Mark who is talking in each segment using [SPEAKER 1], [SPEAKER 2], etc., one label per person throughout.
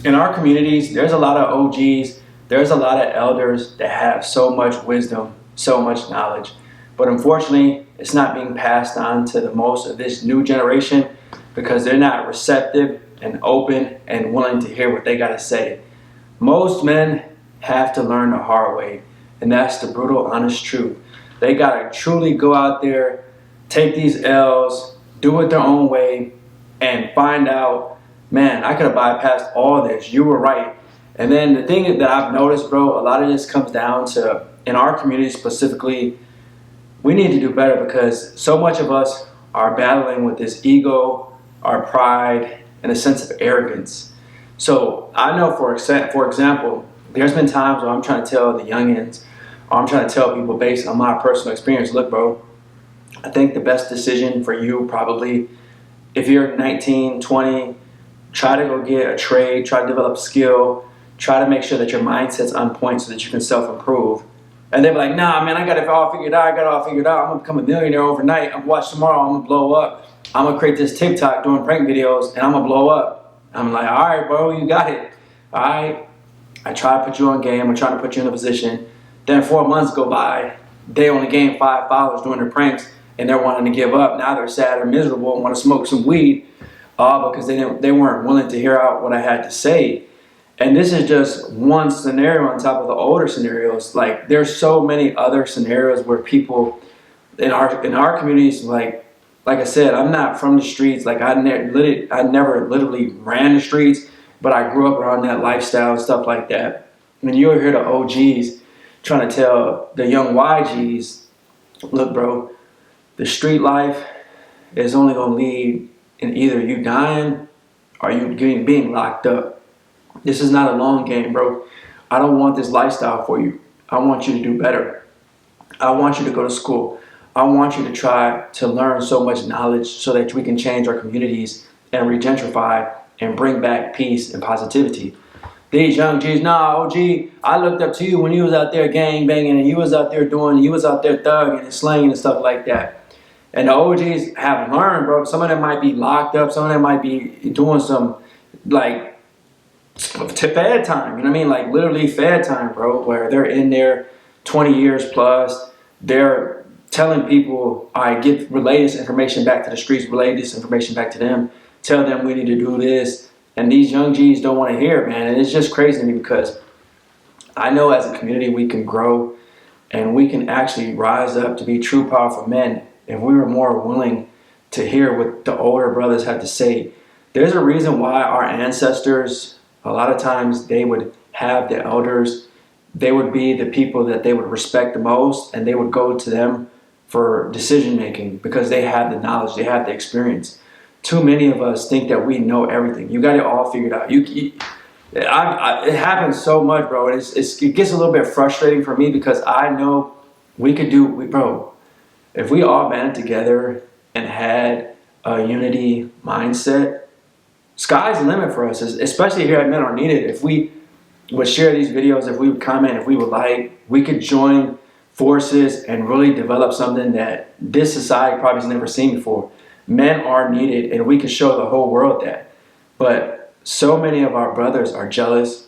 [SPEAKER 1] in our communities, there's a lot of OGs, there's a lot of elders that have so much wisdom, so much knowledge. But unfortunately, it's not being passed on to the most of this new generation because they're not receptive and open and willing to hear what they got to say. Most men have to learn the hard way, and that's the brutal, honest truth. They got to truly go out there, take these L's, do it their own way, and find out, man, I could have bypassed all this. You were right. And then the thing that I've noticed, bro, a lot of this comes down to, in our community specifically, we need to do better because so much of us are battling with this ego, our pride, and a sense of arrogance. So I know, for example, there's been times where I'm trying to tell the youngins, or I'm trying to tell people based on my personal experience, look, bro, I think the best decision for you probably, if you're 19, 20, try to go get a trade, try to develop skill, try to make sure that your mindset's on point so that you can self-improve. And they're like, nah, man, I got it all figured out. I'm gonna become a millionaire overnight. I'm watch tomorrow, I'm gonna blow up. I'm gonna create this TikTok doing prank videos and I'm gonna blow up. I'm like, all right, bro, you got it. All right, I try to put you on game. I'm trying to put you in a position. Then 4 months go by. They only gain 5 followers doing their pranks and they're wanting to give up. Now they're sad or miserable and want to smoke some weed because they weren't willing to hear out what I had to say. And this is just one scenario on top of the older scenarios. Like there's so many other scenarios where people in our communities, like I said, I'm not from the streets. Like I never literally ran the streets, but I grew up around that lifestyle and stuff like that. And you'll hear the OGs trying to tell the young YGs, look, bro, the street life is only gonna lead in either you dying or you being locked up. This is not a long game, bro. I don't want this lifestyle for you. I want you to do better. I want you to go to school. I want you to try to learn so much knowledge so that we can change our communities and regentrify and bring back peace and positivity. These young G's, nah, OG, I looked up to you when you was out there gang banging and you was out there thugging and slanging and stuff like that. And the OGs have learned, bro. Some of them might be locked up. Some of them might be doing some, like, to fed time, you know what I mean? Like literally fed time, bro, where they're in there 20 years plus. They're telling people, all right, relay this information back to the streets, relay this information back to them, tell them we need to do this. And these young G's don't want to hear it, man. And it's just crazy to me because I know as a community we can grow and we can actually rise up to be true, powerful men if we were more willing to hear what the older brothers have to say. There's a reason why our ancestors, a lot of times they would have the elders, they would be the people that they would respect the most and they would go to them for decision making because they have the knowledge, they have the experience. Too many of us think that we know everything. You got it all figured out. It happens so much, bro. It gets a little bit frustrating for me because I know bro, if we all banded together and had a unity mindset, sky's the limit for us, especially here at Men Are Needed. If we would share these videos, if we would comment, if we would like, we could join forces and really develop something that this society probably has never seen before. Men are needed, and we can show the whole world that. But so many of our brothers are jealous,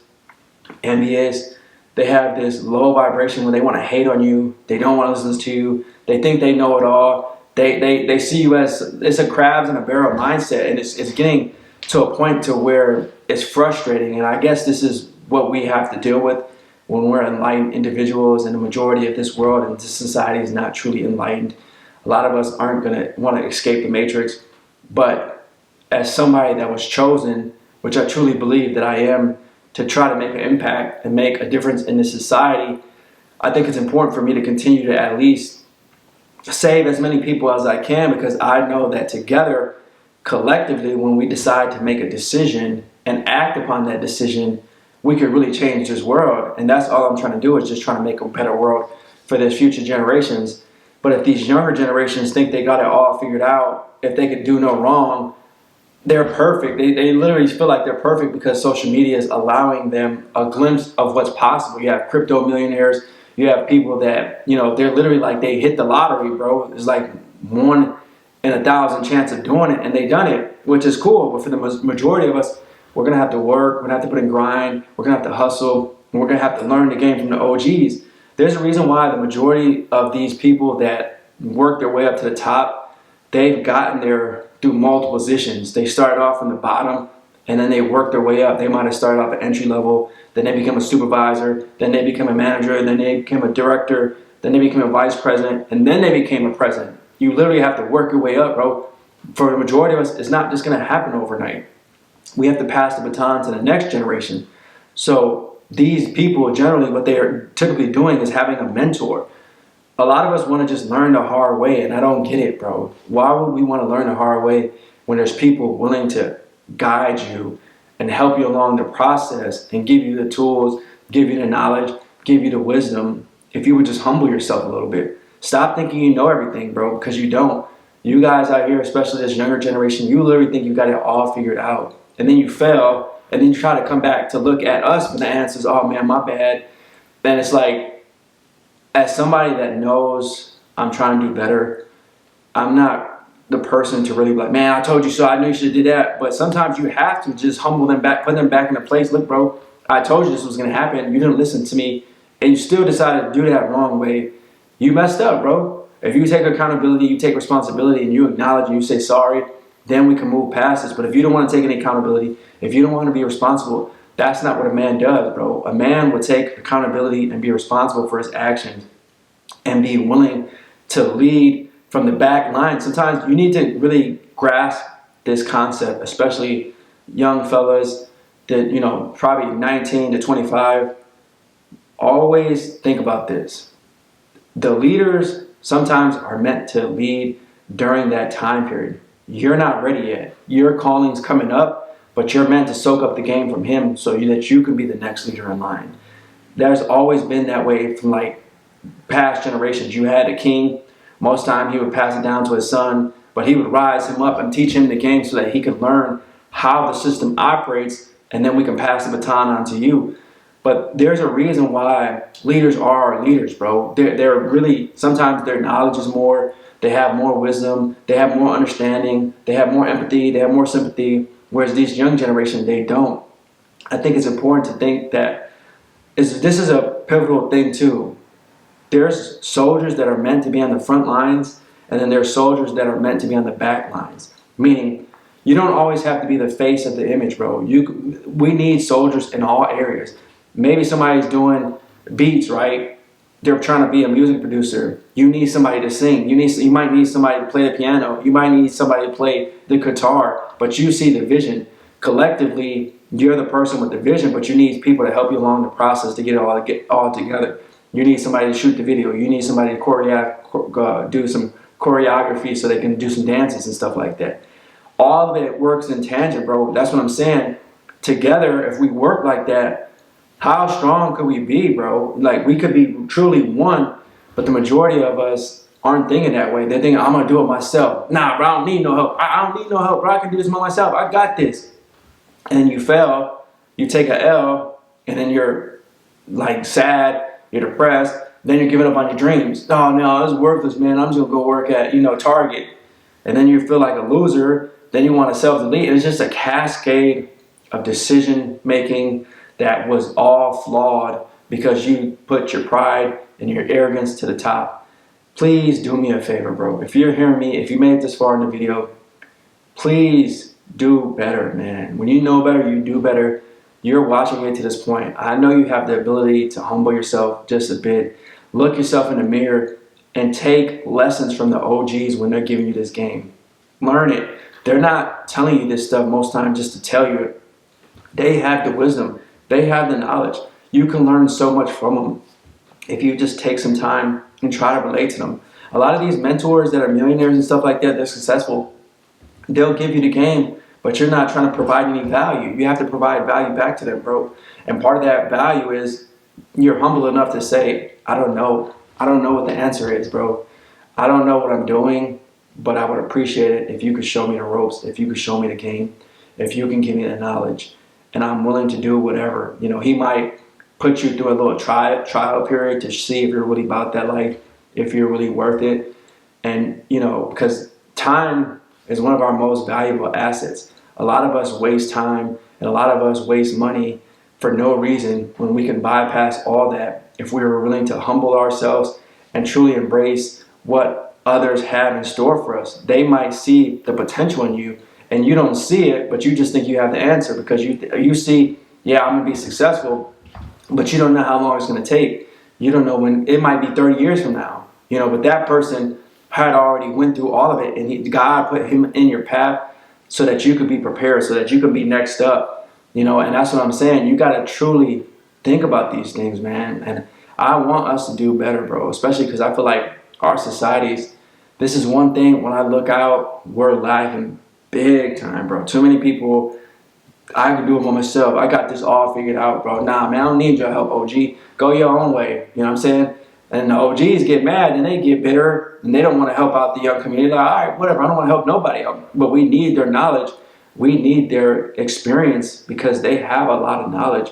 [SPEAKER 1] envious. They have this low vibration where they want to hate on you. They don't want to listen to you. They think they know it all. They see you as, it's a crabs in a barrel mindset, and it's getting to a point to where it's frustrating. And I guess this is what we have to deal with when we're enlightened individuals, and the majority of this world and this society is not truly enlightened. A lot of us aren't going to want to escape the matrix. But as somebody that was chosen, which I truly believe that I am, to try to make an impact and make a difference in this society, I think it's important for me to continue to at least save as many people as I can, because I know that together, collectively, when we decide to make a decision and act upon that decision, we could really change this world. And that's all I'm trying to do, is just trying to make a better world for the future generations. But if these younger generations think they got it all figured out, if they could do no wrong, they're perfect. They literally feel like they're perfect because social media is allowing them a glimpse of what's possible. You have crypto millionaires. You have people that, you know, they're literally like they hit the lottery, bro. It's like 1 in 1,000 chance of doing it, and they done it, which is cool. But for the majority of us, We're going to have to work. We're going to have to put in grind. We're going to have to hustle. And we're going to have to learn the game from the OGs. There's a reason why the majority of these people that work their way up to the top, they've gotten there through multiple positions. They started off from the bottom and then they work their way up. They might have started off at entry level, then they become a supervisor, then they become a manager, then they became a director, then they became a vice president, and then they became a president. You literally have to work your way up, bro. For the majority of us, it's not just going to happen overnight. We have to pass the baton to the next generation. So these people, generally, what they are typically doing is having a mentor. A lot of us want to just learn the hard way, and I don't get it, bro. Why would we want to learn the hard way when there's people willing to guide you and help you along the process and give you the tools, give you the knowledge, give you the wisdom, if you would just humble yourself a little bit. Stop thinking you know everything, bro, because you don't. You guys out here, especially this younger generation, you literally think you got it all figured out. And then you fail, and then you try to come back to look at us for the answers. Oh, man, my bad. And it's like, as somebody that knows I'm trying to do better, I'm not the person to really be like, man, I told you so, I knew you should do that. But sometimes you have to just humble them back, put them back in a place. Look, bro, I told you this was going to happen. You didn't listen to me, and you still decided to do that wrong way. You messed up, bro. If you take accountability, you take responsibility, and you acknowledge and you say sorry, then we can move past this. But if you don't want to take any accountability, if you don't want to be responsible, that's not what a man does, bro. A man will take accountability and be responsible for his actions and be willing to lead from the back line. Sometimes you need to really grasp this concept, especially young fellas that, you know, probably 19 to 25. Always think about this. The leaders sometimes are meant to lead during that time period. You're not ready yet. Your calling's coming up, but you're meant to soak up the game from him so that you can be the next leader in line. There's always been that way from like past generations. You had a king. Most time he would pass it down to his son, but he would rise him up and teach him the game so that he could learn how the system operates, and then we can pass the baton on to you. But there's a reason why leaders are leaders, bro. They're really, sometimes their knowledge is more, they have more wisdom, they have more understanding, they have more empathy, they have more sympathy, whereas these young generation, they don't. I think it's important to think that this is a pivotal thing too. There's soldiers that are meant to be on the front lines, and then there's soldiers that are meant to be on the back lines. Meaning, you don't always have to be the face of the image, bro. We need soldiers in all areas. Maybe somebody's doing beats, right? They're trying to be a music producer. You need somebody to sing. You might need somebody to play the piano. You might need somebody to play the guitar, but you see the vision. Collectively, you're the person with the vision, but you need people to help you along the process to get it all together. You need somebody to shoot the video. You need somebody to do some choreography so they can do some dances and stuff like that. All of it works in tangent, bro. That's what I'm saying. Together, if we work like that, how strong could we be, bro? Like, we could be truly one, but the majority of us aren't thinking that way. They're thinking, I'm going to do it myself. Nah, bro, I don't need no help. I don't need no help, bro. I can do this by myself. I got this. And then you fail, you take a L, and then you're, like, sad. You're depressed, then you're giving up on your dreams. Oh no, it's worthless, man. I'm just gonna go work at, Target. And then you feel like a loser, then you want to self-delete. It's just a cascade of decision making that was all flawed because you put your pride and your arrogance to the top. Please do me a favor, bro. If you're hearing me, if you made it this far in the video, please do better, man. When you know better, you do better. You're watching it to this point. I know you have the ability to humble yourself just a bit. Look yourself in the mirror and take lessons from the OGs when they're giving you this game. Learn it. They're not telling you this stuff most times just to tell you it. They have the wisdom. They have the knowledge. You can learn so much from them if you just take some time and try to relate to them. A lot of these mentors that are millionaires and stuff like that, they're successful. They'll give you the game, but you're not trying to provide any value. You have to provide value back to them, bro. And part of that value is you're humble enough to say, I don't know. I don't know what the answer is, bro. I don't know what I'm doing, but I would appreciate it if you could show me the ropes, if you could show me the game, if you can give me the knowledge. And I'm willing to do whatever. He might put you through a little trial period to see if you're really about that life, if you're really worth it. And, because time is one of our most valuable assets. A lot of us waste time And a lot of us waste money for no reason when we can bypass all that if we were willing to humble ourselves and truly embrace what others have in store for us. They might see the potential in you and you don't see it, but you just think you have the answer because you see, yeah, I'm gonna be successful, but you don't know how long it's gonna take. You don't know when. It might be 30 years from now, but that person had already went through all of it, and God put him in your path so that you could be prepared, so that you could be next up. And that's what I'm saying. You got to truly think about these things, man. And I want us to do better, bro, especially because I feel like our societies, this is one thing when I look out, we're lacking big time, bro. Too many people, I can do it by myself. I got this all figured out, bro. Nah, man, I don't need your help, OG. Go your own way. You know what I'm saying? And the OGs get mad and they get bitter and they don't want to help out the young community. Like, all right, whatever, I don't want to help nobody else. But we need their knowledge. We need their experience because they have a lot of knowledge.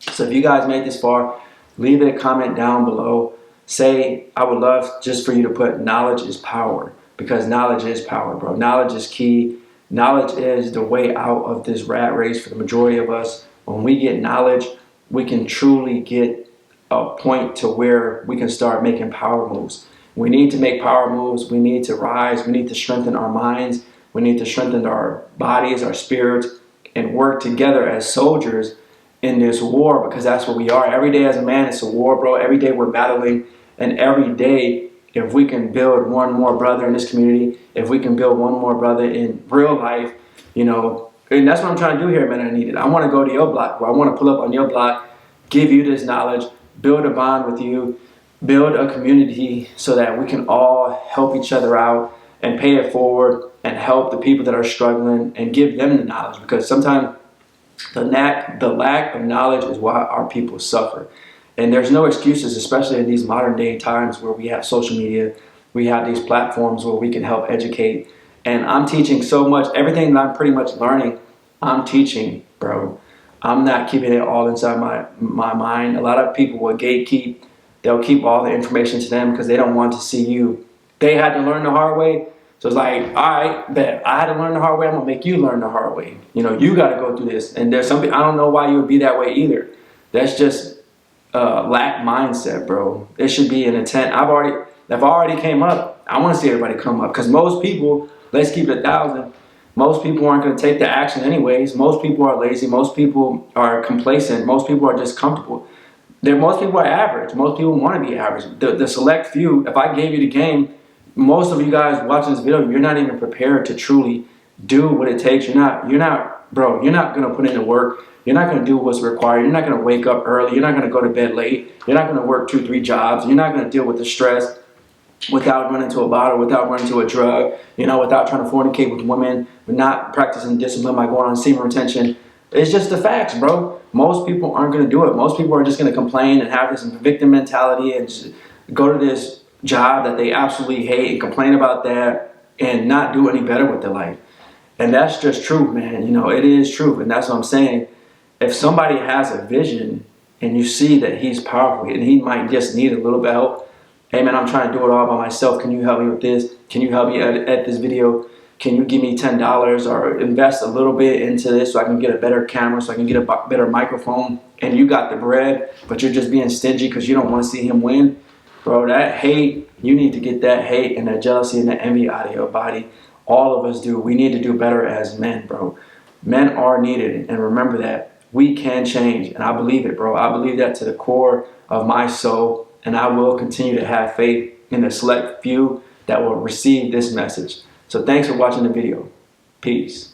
[SPEAKER 1] So if you guys made this far, leave a comment down below. Say, I would love just for you to put knowledge is power, because knowledge is power, bro. Knowledge is key. Knowledge is the way out of this rat race for the majority of us. When we get knowledge, we can truly get a point to where we can start making power moves. We need to make power moves. We need to rise. We need to strengthen our minds. We need to strengthen our bodies, our spirits, and work together as soldiers in this war, because that's what we are. Every day as a man, it's a war, bro. Every day we're battling, and every day, if we can build one more brother in this community, if we can build one more brother in real life, and that's what I'm trying to do here, man. I need it. I want to go to your block, bro. I want to pull up on your block, give you this knowledge, build a bond with you, build a community so that we can all help each other out and pay it forward and help the people that are struggling and give them the knowledge, because sometimes the lack of knowledge is why our people suffer. And there's no excuses, especially in these modern day times where we have social media, we have these platforms where we can help educate. And I'm teaching so much, everything that I'm pretty much learning, I'm teaching, bro. I'm not keeping it all inside my mind. A lot of people will gatekeep. They'll keep all the information to them because they don't want to see you. They had to learn the hard way. So it's like, all right, bet I had to learn the hard way. I'm gonna make you learn the hard way. You got to go through this. And there's something, I don't know why you would be that way either. That's just lack mindset, bro. It should be an intent. If I already came up, I want to see everybody come up, because most people, let's keep it 1,000. Most people aren't going to take the action anyways. Most people are lazy. Most people are complacent. Most people are just comfortable. Most people are average. Most people want to be average. The select few, if I gave you the game, most of you guys watching this video, you're not even prepared to truly do what it takes. You're not going to put in the work. You're not going to do what's required. You're not going to wake up early. You're not going to go to bed late. You're not going to work 2-3 jobs. You're not going to deal with the stress without running to a bottle, without running to a drug, without trying to fornicate with women, but not practicing discipline by going on semen retention. It's just the facts, bro. Most people aren't going to do it. Most people are just going to complain and have this victim mentality and just go to this job that they absolutely hate and complain about that and not do any better with their life. And that's just truth, man. It is truth. And that's what I'm saying. If somebody has a vision and you see that he's powerful and he might just need a little bit of help, hey man, I'm trying to do it all by myself. Can you help me with this? Can you help me edit this video? Can you give me $10 or invest a little bit into this so I can get a better camera, so I can get a better microphone? And you got the bread, but you're just being stingy because you don't want to see him win. Bro, that hate, you need to get that hate and that jealousy and that envy out of your body. All of us do. We need to do better as men, bro. Men are needed, and remember that. We can change, and I believe it, bro. I believe that to the core of my soul, and I will continue to have faith in the select few that will receive this message. So thanks for watching the video. Peace.